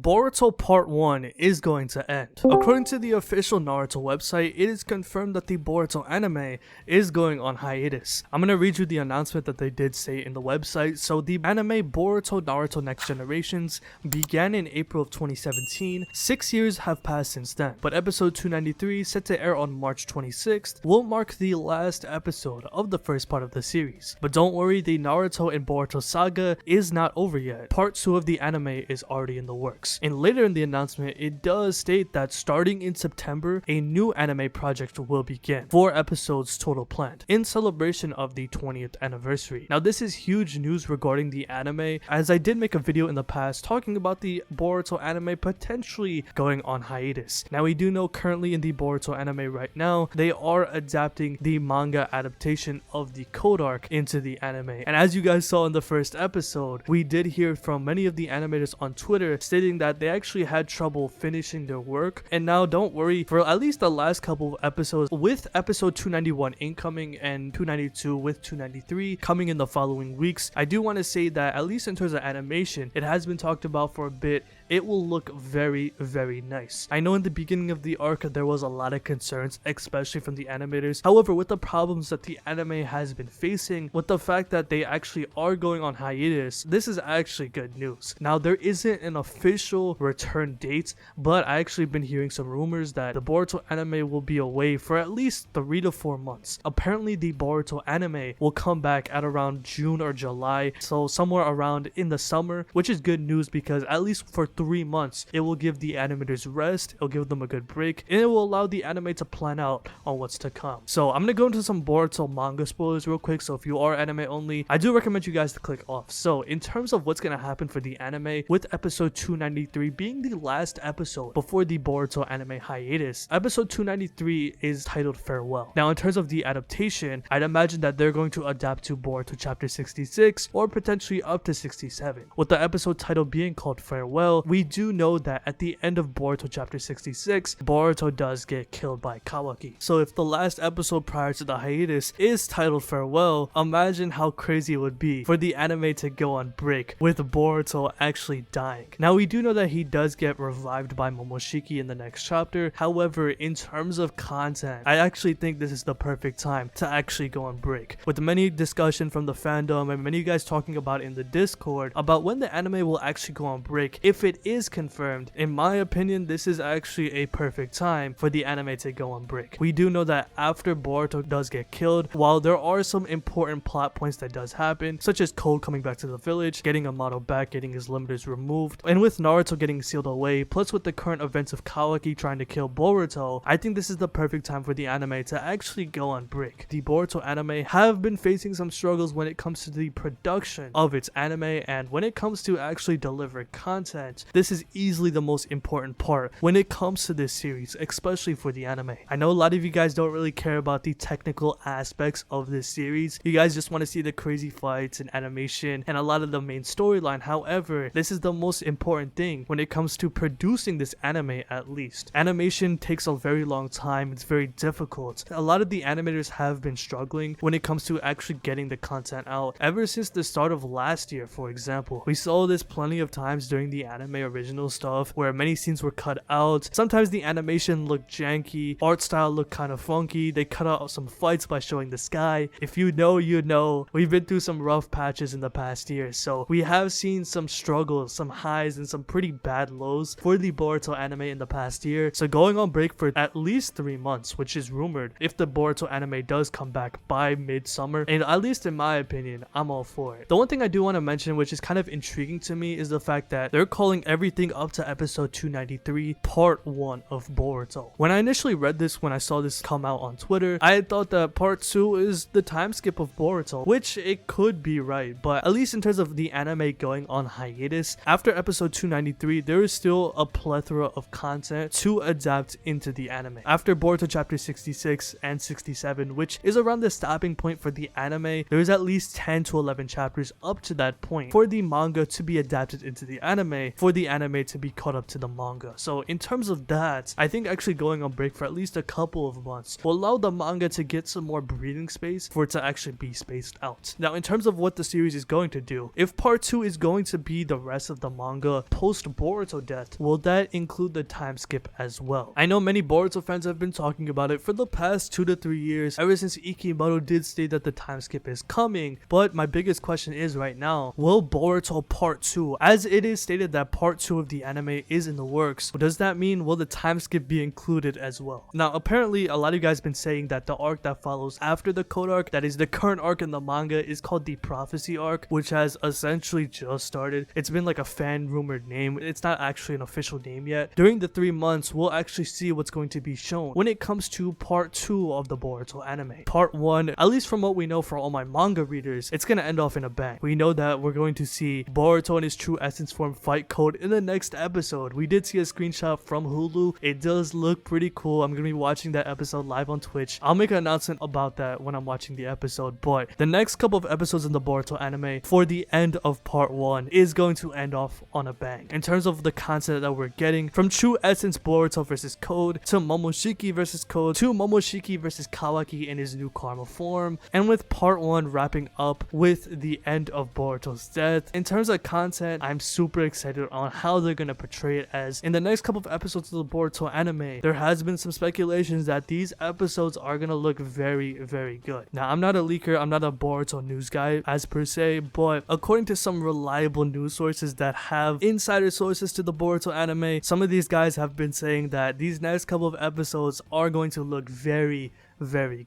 Boruto Part 1 is going to end. According to the official Naruto website, it is confirmed that the Boruto anime is going on hiatus. I'm gonna read you the announcement that they did say in the website. So the anime Boruto Naruto Next Generations began in April of 2017. 6 years have passed since then, but episode 293, set to air on March 26th, will mark the last episode of the first part of the series. But don't worry, the Naruto and Boruto saga is not over yet. Part 2 of the anime is already in the works. And later in the announcement, it does state that starting in September, a new anime project will begin. 4 episodes total planned, in celebration of the 20th anniversary. Now this is huge news regarding the anime, as I did make a video in the past talking about the Boruto anime potentially going on hiatus. Now we do know currently in the Boruto anime right now, they are adapting the manga adaptation of the Kodark into the anime. And as you guys saw in the first episode, we did hear from many of the animators on Twitter stating that they actually had trouble finishing their work. And now don't worry, for at least the last couple of episodes, with episode 291 incoming and 292 with 293 coming in the following weeks, I do want to say that at least in terms of animation, it has been talked about for a bit. It will look very, very nice. I know in the beginning of the arc there was a lot of concerns, especially from the animators. However, with the problems that the anime has been facing, with the fact that they actually are going on hiatus, this is actually good news. Now there isn't an official return date, but I actually been hearing some rumors that the Boruto anime will be away for at least 3 to 4 months. Apparently the Boruto anime will come back at around June or July, so somewhere around in the summer, which is good news because at least for 3 months it will give the animators rest, it'll give them a good break, and it will allow the anime to plan out on what's to come. So I'm gonna go into some Boruto manga spoilers real quick, so if you are anime only, I do recommend you guys to click off. So in terms of what's gonna happen for the anime, with episode 293 being the last episode before the Boruto anime hiatus, episode 293 is titled Farewell. Now in terms of the adaptation, I'd imagine that they're going to adapt to Boruto chapter 66 or potentially up to 67. With the episode title being called Farewell, we do know that at the end of Boruto chapter 66, Boruto does get killed by Kawaki. So if the last episode prior to the hiatus is titled Farewell, imagine how crazy it would be for the anime to go on break with Boruto actually dying. Now we do know that he does get revived by Momoshiki in the next chapter. However, in terms of content, I actually think this is the perfect time to actually go on break. With many discussion from the fandom and many of you guys talking about in the Discord about when the anime will actually go on break, if it is confirmed, in my opinion, this is actually a perfect time for the anime to go on break. We do know that after Boruto does get killed, while there are some important plot points that does happen, such as Code coming back to the village, getting Amato back, getting his limiters removed, and with Naruto getting sealed away, plus with the current events of Kawaki trying to kill Boruto, I think this is the perfect time for the anime to actually go on break. The Boruto anime have been facing some struggles when it comes to the production of its anime, and when it comes to actually delivering content, this is easily the most important part when it comes to this series, especially for the anime. I know a lot of you guys don't really care about the technical aspects of this series. You guys just want to see the crazy fights and animation and a lot of the main storyline. However, this is the most important thing when it comes to producing this anime. At least animation takes a very long time, it's very difficult. A lot of the animators have been struggling when it comes to actually getting the content out ever since the start of last year. For example, we saw this plenty of times during the anime original stuff where many scenes were cut out. Sometimes the animation looked janky, art style looked kind of funky, they cut out some fights by showing the sky. If you know, you know. We've been through some rough patches in the past year, so we have seen some struggles, some highs, and some pretty bad lows for the Boruto anime in the past year. So going on break for at least 3 months, which is rumored, if the Boruto anime does come back by midsummer, and at least in my opinion, I'm all for it. The one thing I do want to mention, which is kind of intriguing to me, is the fact that they're calling everything up to episode 293 part 1 of Boruto. When I initially read this, when I saw this come out on Twitter, I had thought that part 2 is the time skip of Boruto, which it could be right, but at least in terms of the anime going on hiatus, after episode 293, there is still a plethora of content to adapt into the anime. After Boruto chapter 66 and 67, which is around the stopping point for the anime, there's at least 10 to 11 chapters up to that point for the manga to be adapted into the anime, for the anime to be caught up to the manga. So in terms of that, I think actually going on break for at least a couple of months will allow the manga to get some more breathing space for it to actually be spaced out. Now in terms of what the series is going to do, if part 2 is going to be the rest of the manga post post Boruto death, will that include the time skip as well? I know many Boruto fans have been talking about it for the past 2 to 3 years, ever since Ikimoto did state that the time skip is coming, but my biggest question is right now, will Boruto Part 2, as it is stated that Part 2 of the anime is in the works, does that mean will the time skip be included as well? Now apparently a lot of you guys been saying that the arc that follows after the Kodark, that is the current arc in the manga, is called the Prophecy arc, which has essentially just started. It's been like a fan rumored name, it's not actually an official name yet. During the 3 months we'll actually see what's going to be shown when it comes to Part 2 of the Boruto anime. Part 1, at least from what we know for all my manga readers, it's gonna end off in a bang. We know that we're going to see Boruto in his true essence form fight Code in the next episode. We did see a screenshot from Hulu. It does look pretty cool. I'm gonna be watching that episode live on Twitch. I'll make an announcement about that when I'm watching the episode, but the next couple of episodes in the Boruto anime for the end of Part 1 is going to end off on a bang. In terms of the content that we're getting, from True Essence Boruto versus Code, to Momoshiki versus Code, to Momoshiki versus Kawaki in his new karma form, and with Part 1 wrapping up with the end of Boruto's death. In terms of content, I'm super excited on how they're gonna portray it, as in the next couple of episodes of the Boruto anime, there has been some speculations that these episodes are gonna look very, very good. Now, I'm not a leaker, I'm not a Boruto news guy as per se, but according to some reliable news sources that have insider sources to the Boruto anime, some of these guys have been saying that these next couple of episodes are going to look very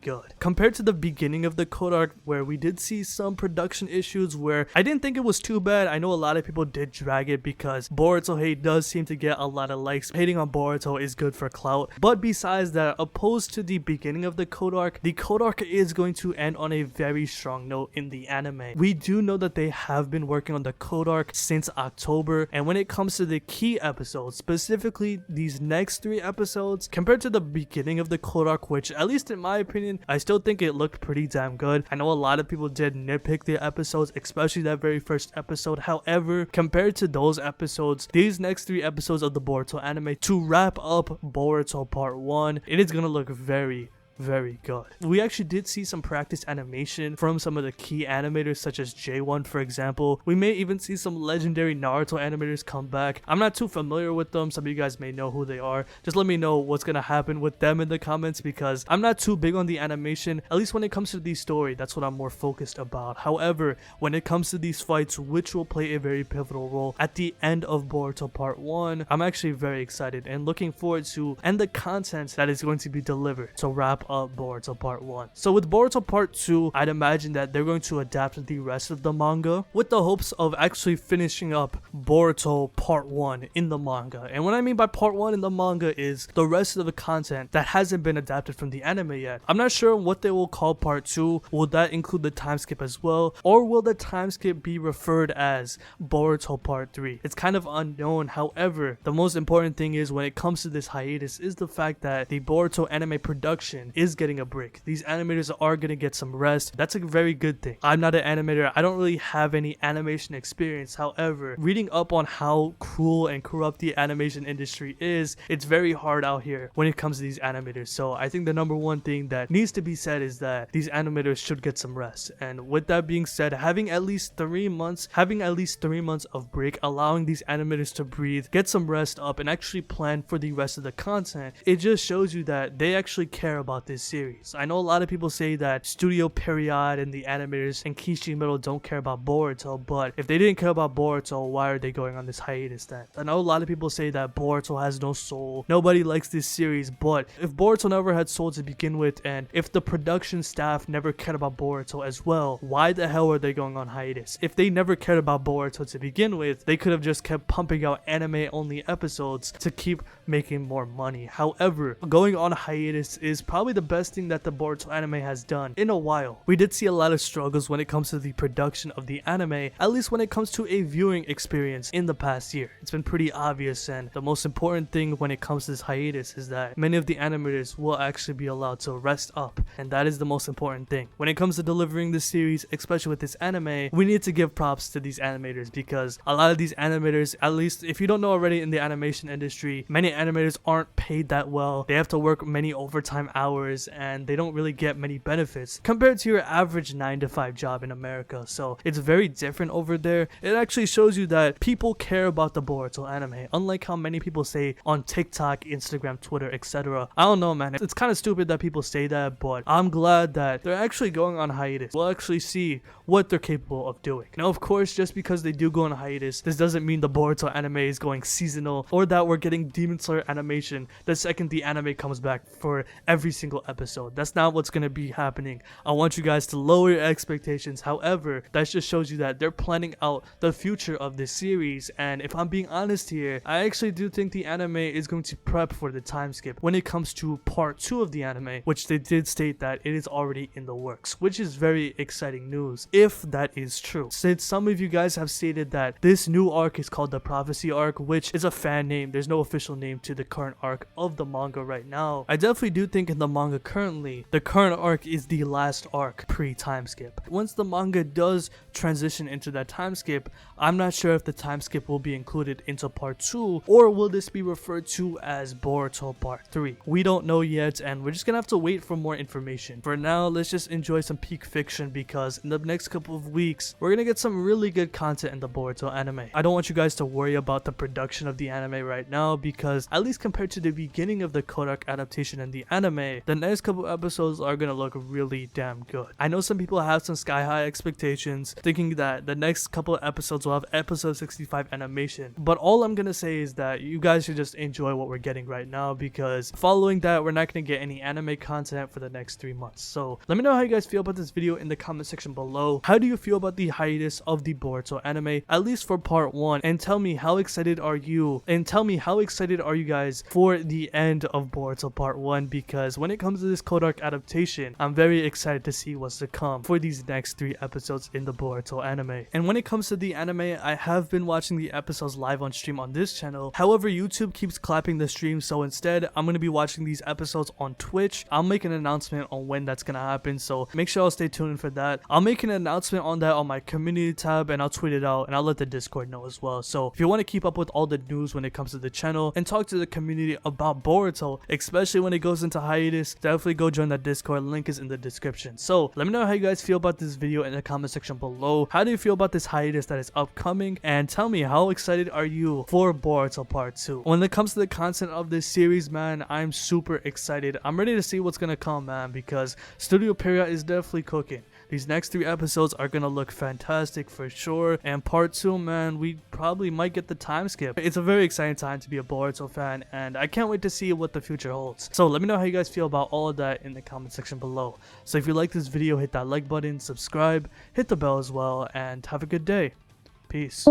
good. Compared to the beginning of the Kodark, where we did see some production issues where I didn't think it was too bad. I know a lot of people did drag it because Boruto hate does seem to get a lot of likes. Hating on Boruto is good for clout. But besides that, opposed to the beginning of the Kodark is going to end on a very strong note in the anime. We do know that they have been working on the Kodark since October, and when it comes to the key episodes, specifically these next 3 episodes, compared to the beginning of the Kodark, which at least in my opinion, I still think it looked pretty damn good. I know a lot of people did nitpick the episodes, especially that very first episode. However, compared to those episodes, these next 3 episodes of the Boruto anime to wrap up Boruto Part 1, it is gonna look very good. We actually did see some practice animation from some of the key animators such as J1 for example. We may even see some legendary Naruto animators come back. I'm not too familiar with them. Some of you guys may know who they are. Just let me know what's gonna happen with them in the comments, because I'm not too big on the animation, at least when it comes to the story. That's what I'm more focused about. However, when it comes to these fights, which will play a very pivotal role at the end of Boruto Part 1, I'm actually very excited and looking forward to and the content that is going to be delivered to wrap up Boruto Part 1. So with Boruto Part 2, I'd imagine that they're going to adapt the rest of the manga with the hopes of actually finishing up Boruto Part 1 in the manga. And what I mean by Part 1 in the manga is the rest of the content that hasn't been adapted from the anime yet. I'm not sure what they will call Part 2. Will that include the time skip as well? Or will the time skip be referred as Boruto Part 3? It's kind of unknown. However, the most important thing is when it comes to this hiatus is the fact that the Boruto anime production is getting a break. These animators are going to get some rest. That's a very good thing. I'm not an animator. I don't really have any animation experience. However, reading up on how cruel and corrupt the animation industry is, it's very hard out here when it comes to these animators. So I think the number one thing that needs to be said is that these animators should get some rest. And with that being said, having at least 3 months of break, allowing these animators to breathe, get some rest up, and actually plan for the rest of the content, it just shows you that they actually care about this series. I know a lot of people say that Studio Period and the animators and Kishimoto don't care about Boruto, but if they didn't care about Boruto, why are they going on this hiatus then? I know a lot of people say that Boruto has no soul, nobody likes this series, but if Boruto never had soul to begin with, and if the production staff never cared about Boruto as well, why the hell are they going on hiatus? If they never cared about Boruto to begin with, they could have just kept pumping out anime only episodes to keep making more money. However, going on hiatus is probably the best thing that the Boruto anime has done in a while. We did see a lot of struggles when it comes to the production of the anime, at least when it comes to a viewing experience in the past year. It's been pretty obvious, and the most important thing when it comes to this hiatus is that many of the animators will actually be allowed to rest up, and that is the most important thing. When it comes to delivering this series, especially with this anime, we need to give props to these animators, because a lot of these animators, at least if you don't know already in the animation industry, many animators aren't paid that well. They have to work many overtime hours hours and they don't really get many benefits compared to your average 9 to 5 job in America. So it's very different over there. It actually shows you that people care about the Boruto anime, unlike how many people say on TikTok, Instagram, Twitter, etc. I don't know, man. It's kind of stupid that people say that, but I'm glad that they're actually going on hiatus. We'll actually see what they're capable of doing. Now, of course, just because they do go on hiatus, this doesn't mean the Boruto anime is going seasonal or that we're getting Demon Slayer animation the second the anime comes back for every single episode. That's not what's going to be happening. I want you guys to lower your expectations. However, that just shows you that they're planning out the future of this series, and if I'm being honest here, I actually do think the anime is going to prep for the time skip when it comes to part 2 of the anime, which they did state that it is already in the works, which is very exciting news if that is true. Since some of you guys have stated that this new arc is called the Prophecy arc, which is a fan name, there's no official name to the current arc of the manga right now. I definitely do think in the manga currently, the current arc is the last arc pre-time skip. Once the manga does transition into that time skip, I'm not sure if the time skip will be included into part 2 or will this be referred to as Boruto part 3. We don't know yet, and we're just gonna have to wait for more information. For now, let's just enjoy some peak fiction, because in the next couple of weeks we're gonna get some really good content in the Boruto anime. I don't want you guys to worry about the production of the anime right now, because at least compared to the beginning of the Kodark adaptation in the anime, the next couple episodes are gonna look really damn good. I know some people have some sky high expectations, thinking that the next couple of episodes will have episode 65 animation, but all I'm gonna say is that you guys should just enjoy what we're getting right now, because following that we're not gonna get any anime content for the next 3 months. So let me know how you guys feel about this video in the comment section below. How do you feel about the hiatus of the Boruto anime, at least for part 1, and tell me how excited are you guys for the end of Boruto part 1, because when it comes to this Kodark adaptation, I'm very excited to see what's to come for these next 3 episodes in the Boruto anime. And when it comes to the anime, I have been watching the episodes live on stream on this channel. However, YouTube keeps clapping the stream, so instead I'm going to be watching these episodes on Twitch. I'll make an announcement on when that's going to happen, so make sure I'll stay tuned for that. I'll make an announcement on that on my community tab, and I'll tweet it out, and I'll let the Discord know as well. So if you want to keep up with all the news when it comes to the channel and talk to the community about Boruto, especially when it goes into hiatus, definitely go join that Discord. Link is in the description. So let me know how you guys feel about this video in the comment section below. How do you feel about this hiatus that is upcoming, and tell me how excited are you for Boruto part 2. When it comes to the content of this series, man, I'm super excited. I'm ready to see what's gonna come, man, because Studio Pierrot is definitely cooking. These next 3 episodes are gonna look fantastic for sure, and part 2, man, we probably might get the time skip. It's a very exciting time to be a Boruto fan, and I can't wait to see what the future holds. So let me know how you guys feel about all of that in the comment section below. So if you like this video, hit that like button, subscribe, hit the bell as well, and have a good day. Peace.